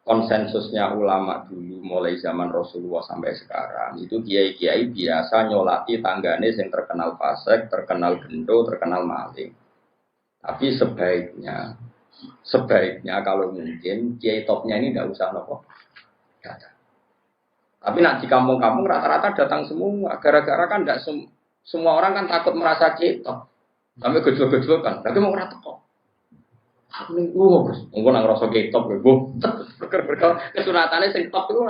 konsensusnya ulama dulu mulai zaman Rasulullah sampai sekarang itu kiai-kiai biasa nyolati tanggane yang terkenal fasik, terkenal gendo, terkenal maling. Tapi sebaiknya kalau mungkin kiai topnya ini tidak usah nopo datang. Tapi nak di kampung-kampung rata-rata datang semua. Gara-gara kan tidak semua orang kan takut merasa kiai top. Sampai gejol-gejol kan. Tapi mau rata kok. Aku nih, Gus, engko nang rasa ketok kowe. Kesunatannya sing top iku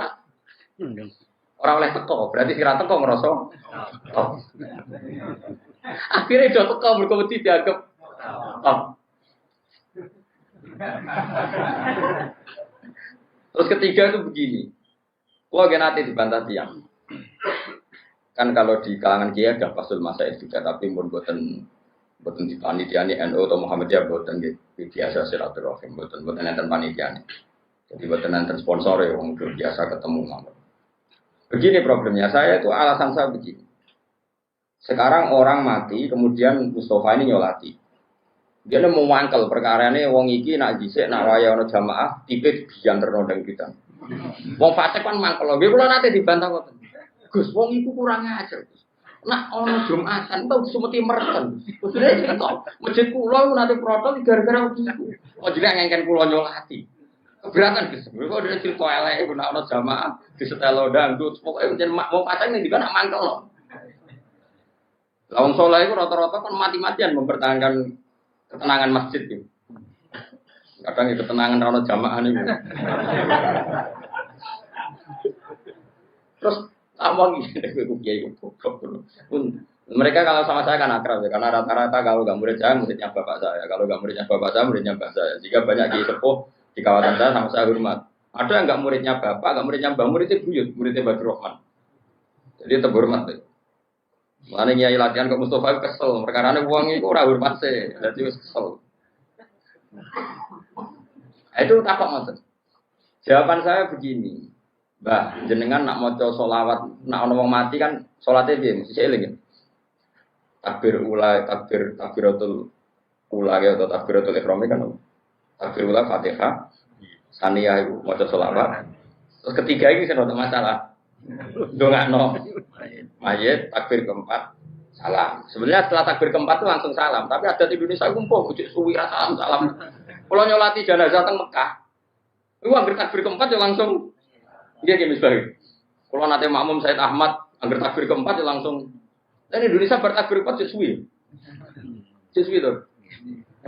ora oleh teko, berarti sira teko ngrasa top. Akhire do teko mergo wedi dianggap top. Terus ketiga itu begini. Gua nanti dibantah tiang. Kan kalau di kalangan kiai ada pasul masail juga, tapi mun boten di panitiane NU atau Muhammadiyah boten biasa silaturahim boten enten panitiane. Jadi boten enten sponsor ya wong biasa ketemu mawon. Begini problemnya, saya itu alasan saya begini. Sekarang orang mati kemudian Mustafa ini nyolati. Dia mau mangkel perkarane wong iki nak dhisik nak waya ana jamaah tipe biyan terno ndang kita. Wong fasik kan mangkel. Nggih kula nate dibantah kok. Gus wong iku kurang ajar. Nak ono Jumatan tau semeti mereken. Kudune cerita, masjid kula nanti protol gara-gara begitu. Oh jadi ngengken kula nyolati. Keberatan Gus. Kok dene cerita eleke guna ono jamaah di setelo dangdut. Pokoke jeneng mau pasang ning dikon nak mangkel lho. Lah wong saleh iku rata-rata kan mati-matian mempertahankan ketenangan masjid iki. Kadang itu ketenangan ono jamaah niku. Terus awang kiai mereka kalau sama saya kan akrab ya, karena rata-rata kalau nggak murid saya muridnya bapak saya, kalau nggak muridnya bapak saya muridnya mbak saya. Jika banyak kiai sepuh di kawasan saya sama saya hormat. Ada yang nggak muridnya bapak, nggak muridnya mbak, muridnya buyut, muridnya Badr Rahman. Jadi terhormat deh. Mana kiai latihan ke Mustafa kesel, perkara ini uang itu ora hormat sih, jadi kesel. Itu takut maksud. Jawaban saya begini. Mbah, jenengan nak maca selawat, nak ana wong mati kan salate piye? Mesti eling ya. Takbir ula, takbiratul ula atau takbiratul ihram kan. Takbir ula Fatihah, saniyah iku maca selawat. Terus ketiga iki sing ono masalah. Ndongakno mayit, takbir keempat, salam. Sebenarnya setelah takbir keempat itu langsung salam, tapi adat Indonesia kumpul ujug suwi salam. Kalau nyolati jenazah teng Mekah. Iku anggere takbir keempat ya langsung dia kayak misalnya, kalau nanti makmum Said Ahmad angger takbir keempat ya langsung. Dan Indonesia bertakbir keempat sesuai, sesuai tuh.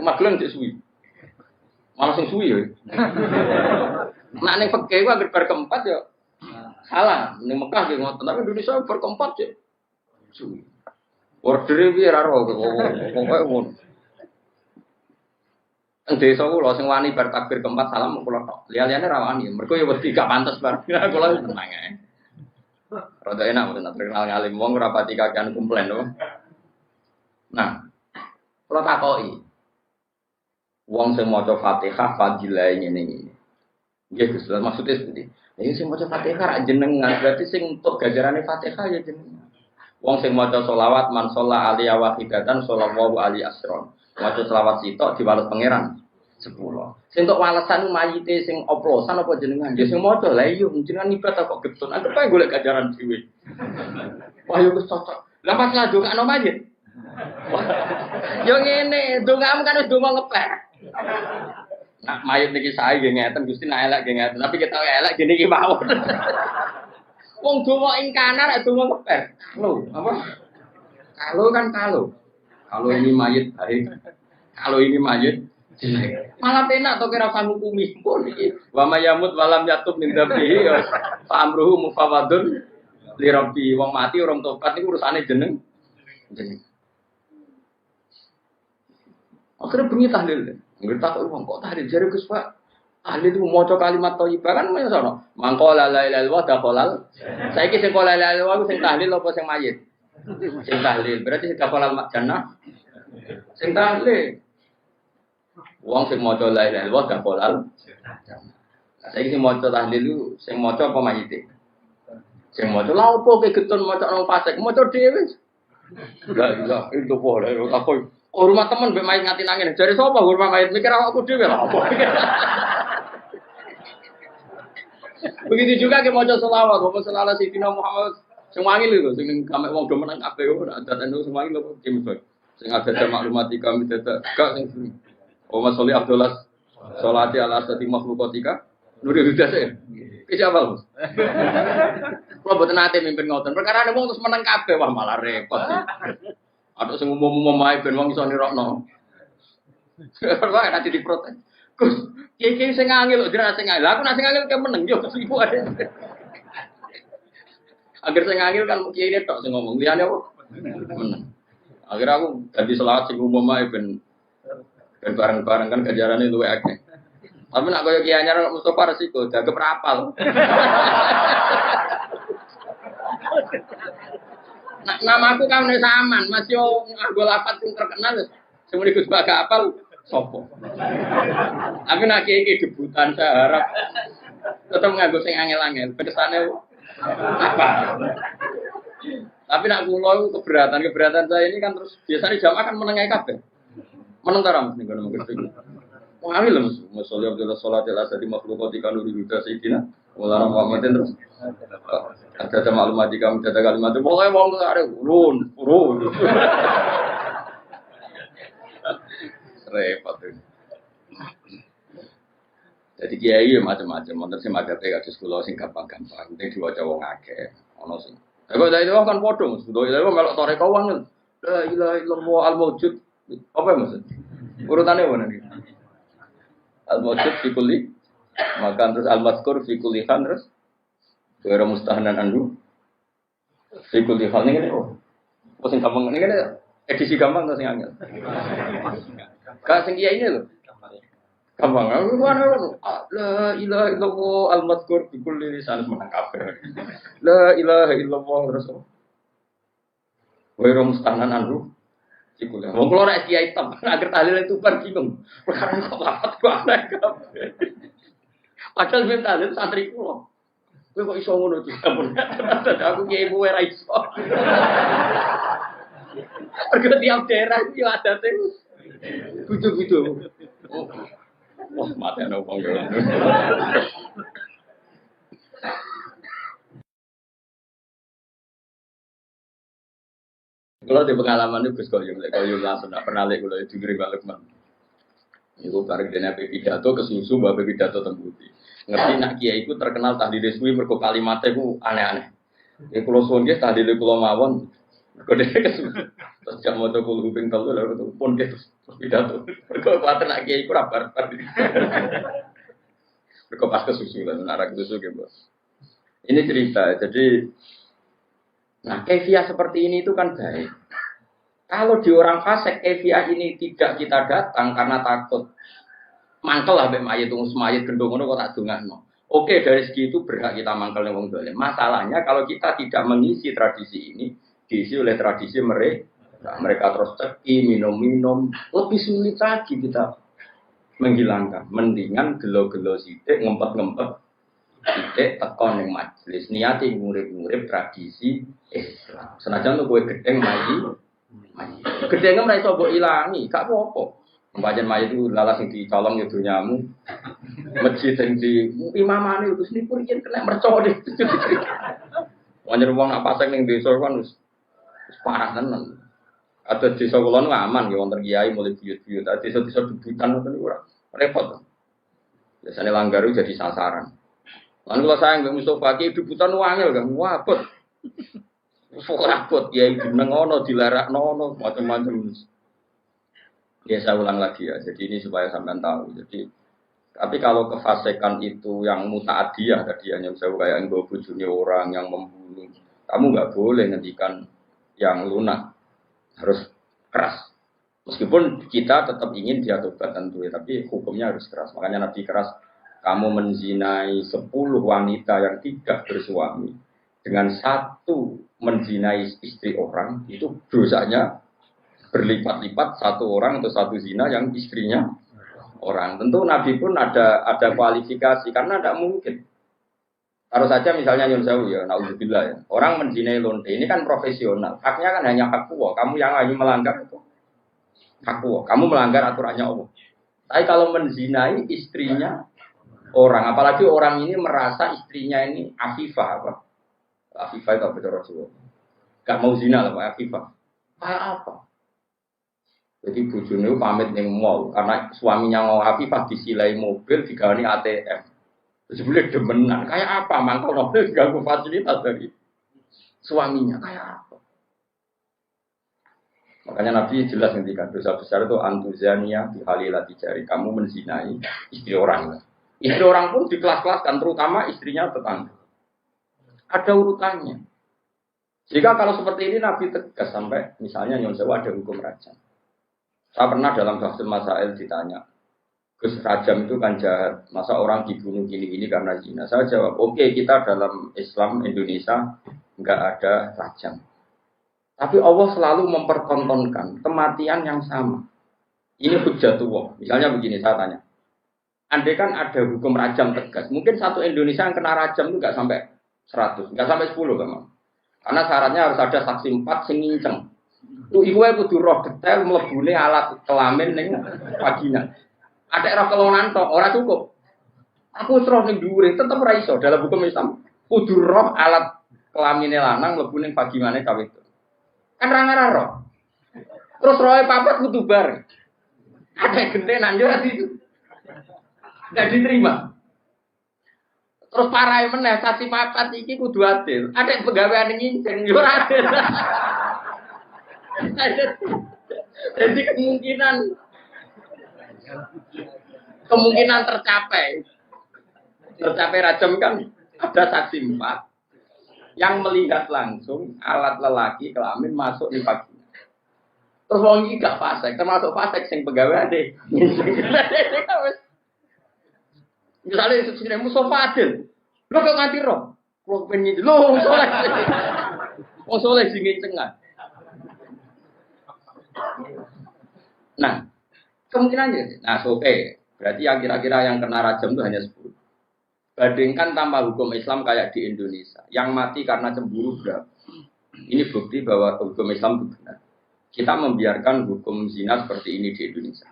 Yang Magelang sesuai, malah sesuai ya. Nah neng fakih gua angger keempat ya salah, neng Mekah gitu ngotot. Tapi Indonesia berkeempat ya sesuai. Ordernya biar raro, pokoknya pun. Desa kula sing wani bar takbir keempat salam kula tok. Liyane rawani, mergo ya wedi gak pantes bar. Kula tenang ae. Rada enak mboten terkenal ngalim wong ora pati kakean komplain to. Nah, kula takoki. Wong sing maca Fatihah fadilah ngene iki. Nggih Gus, maksudnya seperti. Iki sing maca Fatihah ra jenengan, berarti sing entuk ganjarane Fatihah ya jenengan. Wong sing maca selawat man sholla alaihi wahidatan shallallahu alaihi asron. Maca selawat sitok diwales pangeran 10. Sing entuk walesan mayite sing oplosan apa jenengan? Ya sing maca lha iya jenengan ibadah kok getun. Anggap ae golek ganjaran dhewe. Wah yo wis cocok. Lah pas lah ndongakno mayit. Yo ngene, ndongamu kan wis ndonga ngepek. Nak mayit niki sae nggih ngeten Gusti nak elek nggih ngeten, tapi kita elek gene iki mawon. Wong donga ing kanan nek donga ngepek. Lho, apa? Kalau kan kalau. Kalau ini mayit baik, kalau ini mayit jelek. Malah penak to kira sanggup hukumi pun iki. Wa mayamut walam yatub min dzambihi ya fa amruhu mufawadun li rabbi. Wong mati orang tobat niku urusane jeneng. Akhirnya bunyi tahlil. Nggak tahu wong kok tahlil jare Gus Pak. Tahlil itu maca kalimat thayyibah kan men sono. Mangko la ilaha illallah dakhalal. Saiki sing la ilaha illallah sing tahlil apa sing mayit? Sing tahlil berarti sing dakhalal jannah. Sing tahlil. Wong sing maca la ilaha illallah dakhalal. Saiki sing maca tahlil itu sing maca apa mayite? Sing maca lha opo ke getun maca nang fasik maca dhewe. Enggak, itu boleh aku hormat teman mbek mayit ngati nangin. Jare sapa hormat mayit mikir awakku dhewe lha apa. Begitu juga kita maca selawat, bapak selawat Sayyidina Muhammad sing wangi lho, sing kame wong do meneng kabeh ora adat anu sing wangi lho kim bae. Sing ada maklumati kami dadak gak sing Muhammad Sholli Abdullah Sholati ala asati makhlukatika Nuri Huda saya. Ki siapa Mas? Kalau mboten nate mimpin ngoten. Perkara wong terus meneng kabeh wah malah repot. Ada sing umum-umum ae ben wong iso nirokno. Kok nanti diprotes. Gus, kiai sing angel lho, jenengan sing angel. Aku nek sing angel ke meneng yo ibu ada. Agar sing angel kan kiai ini tok sing ngomong. Liyane apa? Meneng. Akhirnya aku ganti selawat sing umum ae ben bareng-bareng kan ganjarane luwih akeh. Tapi nak koyo kiai anyar Mustofa resiko dagep rapal. Nah, namaku kan saman, Mas yo nganggo lafaz sing terkenal sing muni Gus Baga apal sopo. Tapi nak iki debutan saya harap tetep nganggo sing angel-angel. Pedesane apa? Tapi nak kula keberatan saya ini kan terus biasanya jamaah kan menengai kabeh. Meneng ta Ram ning kono mesti. Wah, amil Mas. Masallah Abdullah salat al-asadi makhluqatika nuri huda sayyidina Maulana Muhammadin terus. Ada maklumat di kami ada kalimat itu pokoknya wong arek urun. Repot itu. Jadi kiai macam-macam, montor sing madhape kados kula sing gampang-gampang, penting diwaca wong akeh. Ono sing. Kok dari itu kan padha, sudah itu melok toreko wong. La ilaha illallah al-mawjud. Apa maksud? Urutane mana nih? Al-mawjud fi kulli maka terus al-mazkur fi kulli khan terus Wira mustahanan andu. Fikul di hal ini oh. Sing gampang ini kan edisi gampang atau sing angel. Kak sing iya ini loh. Gampang. La ilaha illallah al-mazkur fi kulli lisan menang kabeh. La ilaha illallah terus. Wira mustahanan andu. Fikul. Wong kula nek kiai hitam agar tahlil itu bar bingung. Perkara kok lapat banget kabeh. Padahal ben tahlil santri kula. Kowe kok iso ngono iki? Aku kiai kowe ra iso. Mergo tiap daerah iki adate butuh-butuh. Wah, mate ana wong yo. Kalau di pengalaman itu Gus Koyum langsung tak pernah lihat kalau itu ngeri balik man. Iku bareng dene pidato kesusu mbak pidato tembuti. Ngerti nak kiai iku terkenal tahlil resmi mergo kalimatnya iku aneh-aneh. Ya kula suwun nggih tahlil kula mawon. Mergo dene kesusu. Terus jam moto kula kuping telu lha pun terus pidato. Mergo kuwatir nak kiai iku ra barbar. Mergo pas kesusu lan arak kesusu nggih, Bos. Ini cerita. Jadi nah, kefiah seperti ini itu kan baik. Kalau di orang fasik kefiah ini tidak kita datang karena takut mangkel lah mbek mayit wong semayit gendong ngono kok tak dongakno. Oke, dari segi itu berhak kita mangkel wong dolim. Masalahnya kalau kita tidak mengisi tradisi ini, diisi oleh tradisi mereka. Mereka terus ceki, minum-minum, lebih sulit lagi kita menghilangkan. Mendingan gelo-gelo sithik, ngempet-ngempet sithik tekon ning majelis niati ngurip-ngurip tradisi Islam. Senajan tuh kowe gedeng maji. Gedenge ora iso mbok ilangi, gak apa-apa. Pembagian mayat itu lalas yang dicolong ya dunyamu. Masjid yang di imamane itu niku riyen kena mercon deh. Wanyer wong nak pasang ning desa kan wis parah tenan. Ada desa kula nu aman ya wonten kiai mulai buyut-buyut. Desa-desa debutan ngoten niku ora repot. Biasane langgar jadi sasaran. Lan kula sayang Mbak Mustofa ki debutan wangel kan wabot. Wabot ya jeneng ono dilarakno ono macam-macam. Ya saya ulang lagi ya, jadi ini supaya sampean tahu. Jadi, tapi kalau kefasikan itu yang mutaadiyah tadi yang saya kayak yang bojone orang yang membunuh, kamu nggak boleh ngendikan yang lunak, harus keras. Meskipun kita tetap ingin dia tobat tentu ya, tapi hukumnya harus keras. Makanya Nabi keras, kamu menzinai 10 wanita yang tidak bersuami dengan satu menzinai istri orang itu dosanya berlipat-lipat satu orang atau satu zina yang istrinya orang. Tentu Nabi pun ada kualifikasi karena tidak mungkin. Taruh saja misalnya Yun Sewu ya, naudzubillah ya. Orang menzinai lonte ini kan profesional. Haknya kan hanya hak Allah. Kamu yang hanya melanggar itu hak Allah. Kamu melanggar aturannya Allah. Tapi kalau menzinai istrinya orang, apalagi orang ini merasa istrinya ini afifah apa? Afifah itu apa Rasulullah? Gak mau zina lah Pak afifah. Kayak apa? Jadi bojone pamit ning mall karena suaminya mau afifah disilai mobil digawani ATM. Terus boleh demenan. Kayak apa? Mangkal mobil ganggu fasilitas dari suaminya. Kayak apa? Makanya Nabi jelas ngendikan dosa besar itu antuzania bihalilati jari. Kamu menzinai istri orang. Istri orang pun di kelas-kelaskan, terutama istrinya tetangga. Ada urutannya. Jika kalau seperti ini Nabi tegas sampai misalnya Nyon Sewu ada hukum rajam. Saya pernah dalam Bahsul Masail ditanya, Gus rajam itu kan jahat, masa orang dibunuh gini-gini karena zina? Saya jawab, oke, kita dalam Islam Indonesia nggak ada rajam. Tapi Allah selalu mempertontonkan kematian yang sama. Ini hujjatullah. Misalnya begini, saya tanya. Andai kan ada hukum rajam tegas, mungkin satu Indonesia yang kena rajam itu nggak sampai 100, nggak sampai 10 kan? Karena syaratnya harus ada saksi 4 sing nginceng. Tuh iku wae kudu roh detail mlebune alat kelamin ning vagina. Ada roh kelonan tok, ora cukup. Aku terus ning dhuwure tetep ora iso dalam hukum Islam. Kudu roh alat kelamine lanang mlebu ning vaginane cawe itu. Kan ra roh. Terus rohe papat kudu bar. Ada gentenan yo itu. Enggak diterima. Terus parahe meneh saksi papat iki kudu adil. Ada pegawaian nginceng yo ora adil. Jadi kemungkinan tercapai rajam kan ada saksi 4 yang melihat langsung alat lelaki kelamin masuk di vagina. Terus wong iki gak fasik, termasuk fasik sing pegawai deh. Misalnya sesuatu Mustafa Adil, lo kok nganti roh, lo pengen lo soleh sing ngencengan. Nah, kemungkinannya, oke. Berarti yang kira-kira yang kena rajam itu hanya 10. Bandingkan tanpa hukum Islam kayak di Indonesia, yang mati karena cemburu berapa? Ini bukti bahwa hukum Islam itu benar. Kita membiarkan hukum zina seperti ini di Indonesia.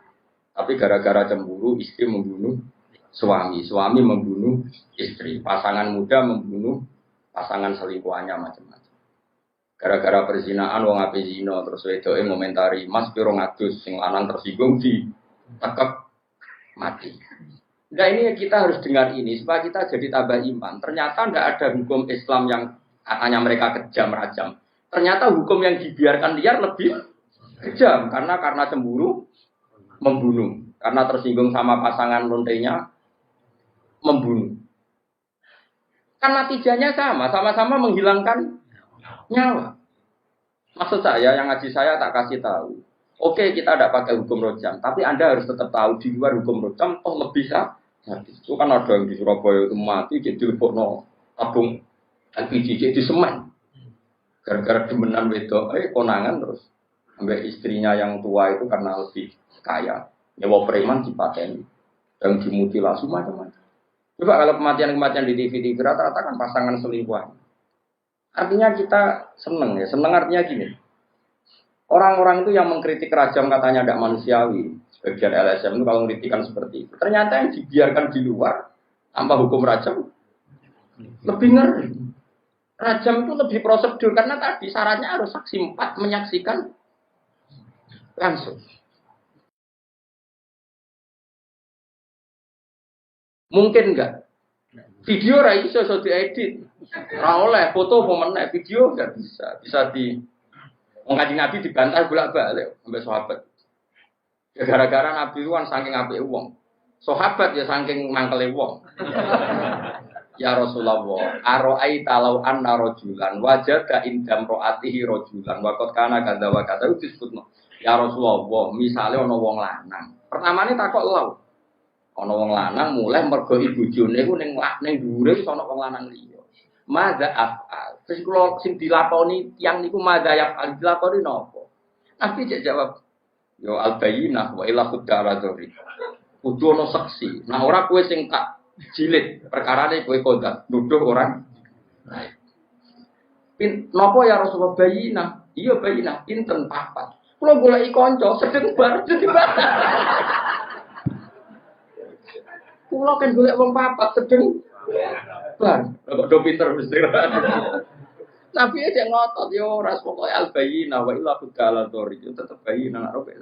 Tapi gara-gara cemburu, istri membunuh suami, suami membunuh istri, pasangan muda membunuh pasangan selingkuhannya macam-macam. Gara-gara perzinaan wong ape zina terus wedoke ngomentari Mas piro ngadus sing lanang tersinggung di tekek mati. Nah ini kita harus dengar ini supaya kita jadi tambah iman. Ternyata tidak ada hukum Islam yang katanya mereka kejam rajam. Ternyata hukum yang dibiarkan liar lebih kejam karena cemburu membunuh, karena tersinggung sama pasangan lontenya membunuh. Kan natijanya sama-sama menghilangkan nyawa. Maksud saya, yang ngaji saya tak kasih tahu. Oke, kita tidak pakai hukum rojam, tapi Anda harus tetap tahu di luar hukum rojam, toh lebih sah. Itu kan ada yang di Surabaya itu mati, jadi lepokno tabung LPG, jadi semen. Gara-gara demenan wedok, konangan terus. Sampai istrinya yang tua itu karena lebih kaya. Nyawa preman dipateni. Yang dimutilasi macam-macam. Coba kalau kematian-kematian di TV rata-rata kan pasangan selingkuhan. Artinya kita seneng ya, seneng artinya gini. Orang-orang itu yang mengkritik rajam katanya tidak manusiawi, sebagian LSM itu kalau mengkritikan seperti itu. Ternyata yang dibiarkan di luar tanpa hukum rajam lebih ngeri. Rajam itu lebih prosedur karena tadi syaratnya harus saksi 4 menyaksikan langsung. Mungkin enggak? Video ra iso diedit. Ora oleh foto pemenang video enggak bisa. Bisa di ngaji Nabi dibantah bolak-balik sampai sahabat. Ya gara-gara Nabi itu kan saking apike wong. Sahabat ya saking mangkele wong. Ya Rasulullah, aro'aita law anna rajulan wajada indam ro'atihi rajulan wa qad kana kadza wa kadza disebutno. Ya Rasulullah, misale ana wong lanang. Pertamane takok law. Ana wong lanang mulai mergo ibojone iku ning dhuwure wis ana wong lanang liya. Madza af'al. Terus kula sing dilakoni tiyang niku madza yaf'al dilakoni napa? Nabi jawab, yo al-bayyinah wa ila khuddaradori. Kudu ana saksi. Nah ora kowe sing tak jilid perkarane kowe kondak nuduh orang. Napa ya Rasulullah bayyinah? Iya bayyinah pinten papat. Kula goleki kanca sedeng bar dadi batal. kula kan golek wong papat sedeng. Bar, kok do pinter mesti. Nabi aja ngotot yo ras pokoke al-bayyina wa illa budala dzori tetep bayyina nak robe.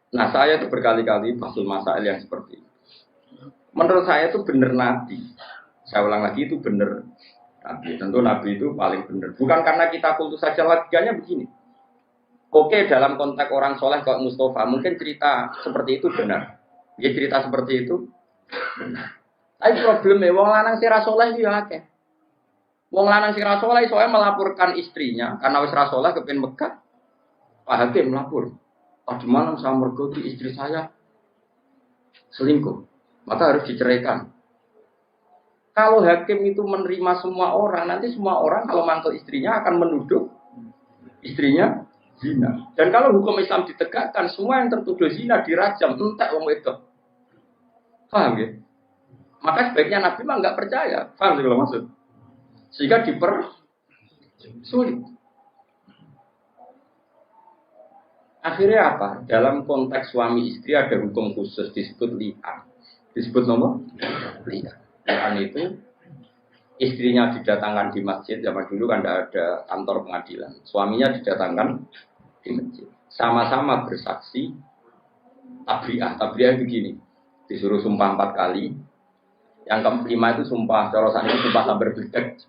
Nah, saya itu berkali-kali bahas masalah yang seperti itu. Menurut saya itu benar Nabi. Saya ulang lagi itu benar Nabi. Tentu Nabi itu paling benar. Bukan karena kita kultus saja, logikanya begini. Oke, dalam konteks orang soleh kok Mustafa, mungkin cerita seperti itu benar. Ya cerita seperti itu benar. Tapi problemnya, wong lanang si rasoleh itu ya akeh. Wong lanang si rasoleh soalnya melaporkan istrinya karena wis rasoleh kepen Mekah. Pak Hakim melapor. Di malam saya mergoti istri saya selingkuh, maka harus diceraikan. Kalau hakim itu menerima semua orang, nanti semua orang kalau mantel istrinya akan menuduh istrinya zina. Dan kalau hukum Islam ditegakkan, semua yang tertuduh zina dirajam, entek wong wedok. Paham ya? Maka sebaiknya Nabi mah nggak percaya. Paham sih kalau maksud? Sehingga dipersulit. Akhirnya apa? Dalam konteks suami istri ada hukum khusus disebut li'an. Disebut nomor li'an. Li'an itu istrinya didatangkan di masjid. Zaman dulu kan tidak ada kantor pengadilan. Suaminya didatangkan di masjid. Sama-sama bersaksi tabri'ah. Tabri'ah begini. Disuruh sumpah 4 kali. Yang kelima itu sumpah. Corosan itu sumpah sambar bedek.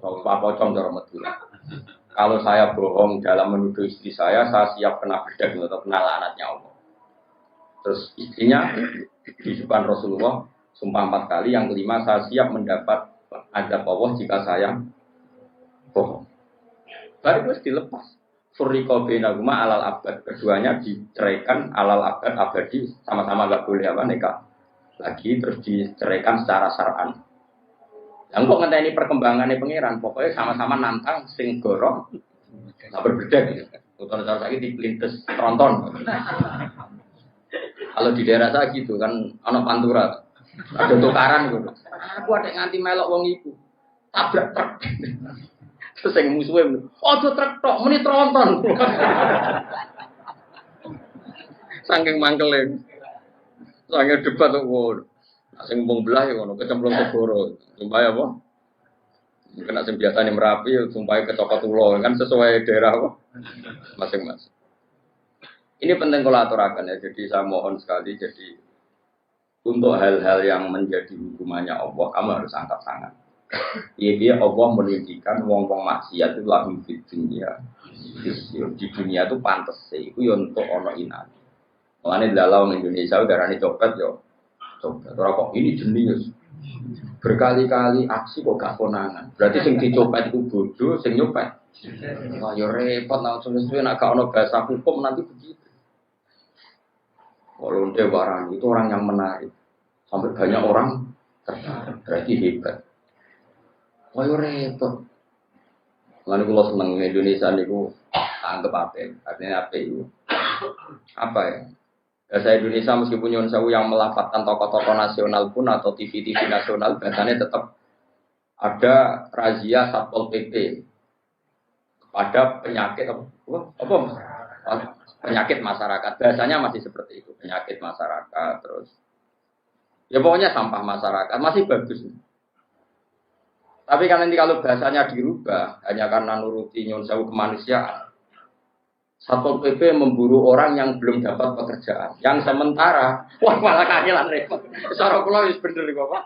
Sumpah pocong cara Madura. Kalau saya bohong dalam menuduh istri saya siap kena bedak atau kena laknatnya Allah. Terus istrinya di depan Rasulullah sumpah 4 kali, yang kelima saya siap mendapat azab Allah jika saya bohong. Baru terus dilepas. Furriqa bainahuma alal abad. Keduanya diceraikan alal abad abadi, sama-sama enggak boleh nikah lagi, terus diceraikan secara syar'an. Yang kok ngenteni perkembangannya pangeran, pokoknya sama-sama nantang sing gorong, tak berbeda. Utara cara saya dipelintes tronton. Kalau di daerah saya gitu kan, anak pantura, ada tukaran gitu. Aku ada nganti melok wong iku, tabrak truk. Terus yang musuhnya, ojo truk tok, meni tronton. Saking mangkelnya, saking debat tuh. Sing wong belah ya ngono, kecemplung segoro. Sumpah apa? Kena sing biasane Merapi, sumpah kecokot ulo, kan sesuai daerah apa? Masing-masing. Ini penting kalau aturakan ya, jadi saya mohon sekali, jadi untuk hal-hal yang menjadi hukumannya Allah, kamu harus angkat tangan. Iya Allah menunjukkan wong-wong maksiat itu lahum fid dunya. Di dunia itu pantes sih, itu ya untuk ono inan. Mulane dalam Indonesia udarane copet yo. Copet. Ora kok ini jenius. Berkali-kali aksi kok gak konangan. Berarti sing dicopet itu bodoh, sing nyopet. Wah, yo repot langsung suwe nek gak ono bahasa hukum nanti begitu. Kalau lonte barang itu orang yang menarik. Sampai banyak orang tertarik. Berarti hebat. Wah, yo repot. Lalu kalau seneng Indonesia niku anggap apa? Artinya apa itu? Apa ya? Bahasa Indonesia meskipun nyuwun sewu yang melafatkan tokoh-tokoh nasional pun atau TV-TV nasional, biasanya tetap ada razia Satpol PP kepada penyakit apa? Penyakit masyarakat. Biasanya masih seperti itu, penyakit masyarakat terus. Ya pokoknya sampah masyarakat masih bagus. Tapi kan nanti kalau bahasanya dirubah hanya karena nuruti nyuwun sewu kemanusiaan. Satpol PP memburu orang yang belum dapat pekerjaan. Yang sementara, wah malah kangelan repot. Cara kula wis bener iki, Bapak.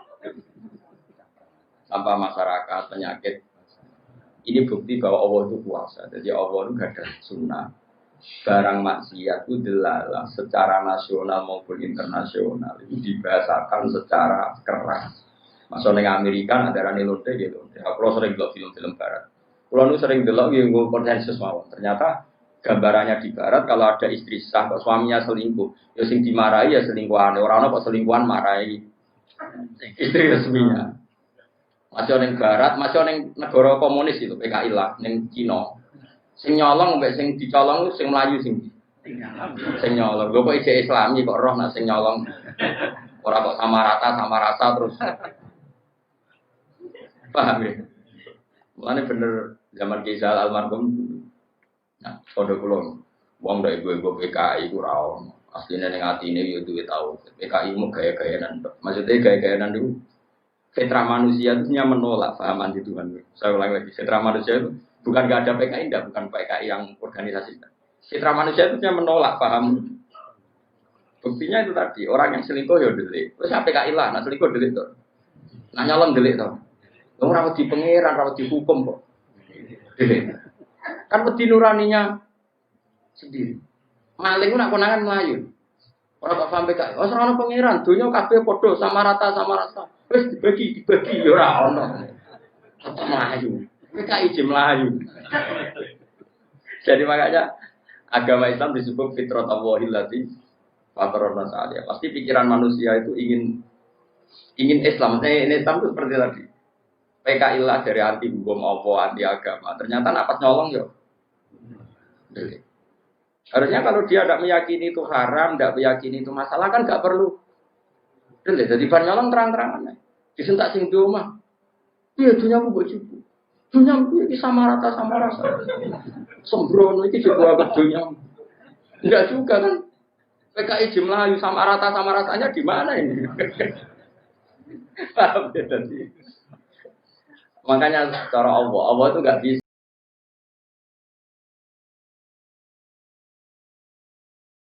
Sampah masyarakat, penyakit. Ini bukti bahwa Allah itu kuasa. Jadi Allah itu gak ada sunnah. Barang maksiat itu delalah secara nasional maupun internasional itu dibahasakan secara keras. Masuk ning Amerika ada rani lonte gitu. Kalau sering delok film-film barat. Kalau nu sering delok yang konsensus mawon. Ternyata gambarannya di barat kalau ada istri sah kok suaminya selingkuh, ya sing dimarahi ya selingkuhan. Orang kok selingkuhan marahi istri resminya. Masih orang barat, masih orang negara komunis itu PKI lah, neng Cina. Sing nyolong mbek sing dicolong sing Melayu sing nyolong. Lho kok ijek Islami kok roh nak sing nyolong. Ora kok sama rata terus. Paham ya? Mulane bener zaman Rizal almarhum. Nah, kode kulon, uang dari gue PKI gue rawon. Aslinya ning atine yo duwe tau. PKI mau gaya-gayanan. Maksudnya gaya-gayanan itu fitrah manusia itu menolak paham anti Tuhan. Saya ulang lagi, fitrah manusia itu bukan gak ada PKI, enggak, bukan PKI yang organisasi. Fitrah manusia itu menolak paham. Buktinya itu tadi, orang yang selingkuh ya delik. Terus PKI lah, nah selingkuh delik tuh. Nah nyalon delik tuh. Orang di pengiran, rawat di hukum kok. Delik. Kan wedi nuraninya sendiri. Maling nak konangan Melayu. Orang kok sampai kayak, oh seorang pangeran, dunia kabeh podo sama rata. Wes dibagi ya ora ono. Tetap Melayu. PKI je Melayu. Jadi makanya agama Islam disebut fitrah Allahil lati fatarona salia. Pasti pikiran manusia itu ingin Islam. Ini Islam itu seperti tadi. PKI lah dari anti hukum apa, anti agama. Ternyata napas nyolong yo. Harusnya kalau dia tidak meyakini itu haram, tidak meyakini itu masalah kan nggak perlu. Jadi bar nyolong terang-terangan. Disentak sing domah. Iya dunia aku bojoku. Dunia iki sama rata. Sembrono iki juga agak dunia. Enggak juga kan. PKI jumlah sama rasanya di mana ini? Makanya cara Allah itu nggak bisa.